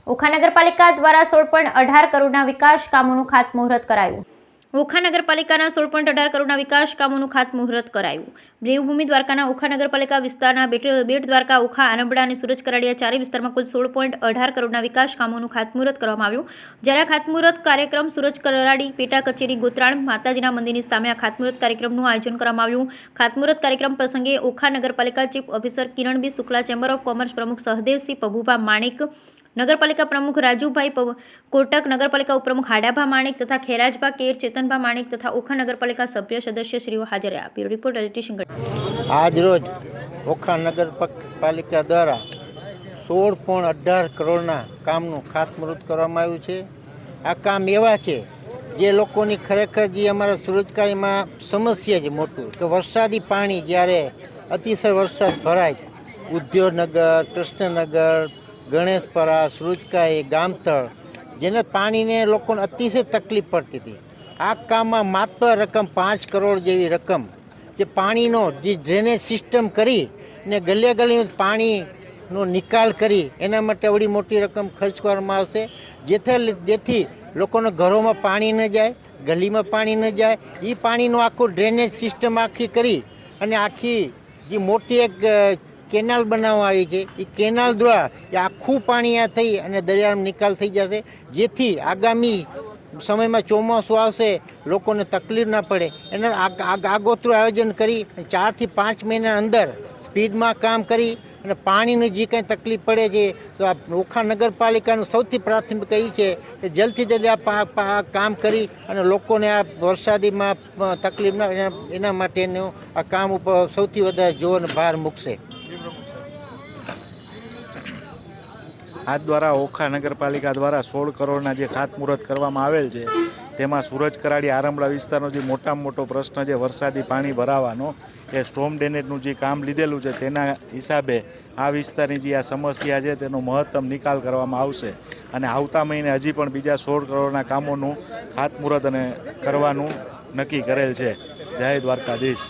ઓખા નગરપાલિકા દ્વારા 16.18 કરોડના વિકાસ કામોનું ખાતમુહૂર્ત કરાયું. ઓખા નગરપાલિકાના 16.18 કરોડના વિકાસ કામોનું ખાતમુહૂર્ત કરાયું. દેવભૂમિ દ્વારકાના ઓખા નગરપાલિકા વિસ્તારના બેટ દ્વારકા, ઓખા, આરંભડા અને સુરજ કરાડિયા ચારે વિસ્તારમાં કુલ 16.18 કરોડના વિકાસ કામોનું ખાતમુહૂર્ત કરવામાં આવ્યું. જ્યારે આ ખાતમુહૂર્ત કાર્યક્રમ સુરજ કરાડી પેટા કચેરી ગોત્રાણ માતાજીના મંદિરની સામે આ ખાતમુહૂર્ત કાર્યક્રમનું આયોજન કરવામાં આવ્યું. ખાતમુહૂર્ત કાર્યક્રમ પ્રસંગે ઓખા નગરપાલિકા chief officer Kiran B Shukla, chamber of commerce પ્રમુખ સહદેવસિંહ પભુભા માણેક, નગરપાલિકા પ્રમુખ રાજુભાઈ કોટક, નગરપાલિકા ઉપપ્રમુખ હાડાભા માણેક તથા ખેરાજભા કેર, ચેતનભા માણેક તથા ઓખા નગરપાલિકા સભ્ય સદસ્યશ્રીઓ હાજર રહ્યા. Bureau report addition. આજ રોજ ઓખા નગરપાલિકા દ્વારા 16.18 કરોડના કામનું ખાતમુહૂર્ત કરવામાં આવ્યું છે. આ કામ એવા છે જે લોકોની ખરેખર જે અમારા સુરજકારીમાં સમસ્યા છે મોટું કે વરસાદી પાણી જ્યારે અતિશય વરસાદ ભરાય છે, ઉદ્યોગનગર, કૃષ્ણનગર, ગણેશપરા, સુરજકાઈ, ગામતળ, જેને પાણીને લોકોને અતિશય તકલીફ પડતી હતી. આ કામમાં માત્ર રકમ 5 કરોડ જેવી રકમ જે પાણીનો જે ડ્રેનેજ સિસ્ટમ કરી ને ગલીએ ગલીએ પાણીનો નિકાલ કરી એના માટે આવડી મોટી રકમ ખર્ચ કરવામાં આવશે, જેથી લોકોના ઘરોમાં પાણી ન જાય, ગલીમાં પાણી ન જાય. એ પાણીનું આખું ડ્રેનેજ સિસ્ટમ આખી કરી અને આખી જે મોટી એક કેનાલ બનાવવામાં આવી છે, એ કેનાલ દ્વારા એ આખું પાણી આ થઈ અને દરિયામાં નિકાલ થઈ જશે, જેથી આગામી સમયમાં ચોમાસું આવશે લોકોને તકલીફ ના પડે. એના આગોતરું આયોજન કરી 4 થી 5 મહિના અંદર સ્પીડમાં કામ કરી અને પાણીની જે કંઈ તકલીફ પડે છે તો આ ઓખા નગરપાલિકાનું સૌથી પ્રાથમિક એ છે કે જલ્દથી જલ્દી આ કામ કરી અને લોકોને આ વરસાદીમાં તકલીફ ના એના માટેનું આ કામ ઉપર સૌથી વધારે જોર અને ભાર મૂકશે. આ દ્વારા ઓખા નગરપાલિકા દ્વારા 16 કરોડના જે ખાતમુહૂર્ત કરવામાં આવેલ છે તેમાં સુરજ કરાડી, આરંભડા વિસ્તારનો જે મોટામાં મોટો પ્રશ્ન છે વરસાદી પાણી ભરાવાનો, એ સ્ટોર્મ ડ્રેનેજનું જે કામ લીધેલું છે તેના હિસાબે આ વિસ્તારની જે આ સમસ્યા છે તેનો મહત્તમ નિકાલ કરવામાં આવશે અને આવતા મહિને હજી પણ બીજા 16 કરોડના કામોનું ખાતમુહૂર્ત અને કરવાનું નક્કી કરેલ છે. જય દ્વારકાધીશ.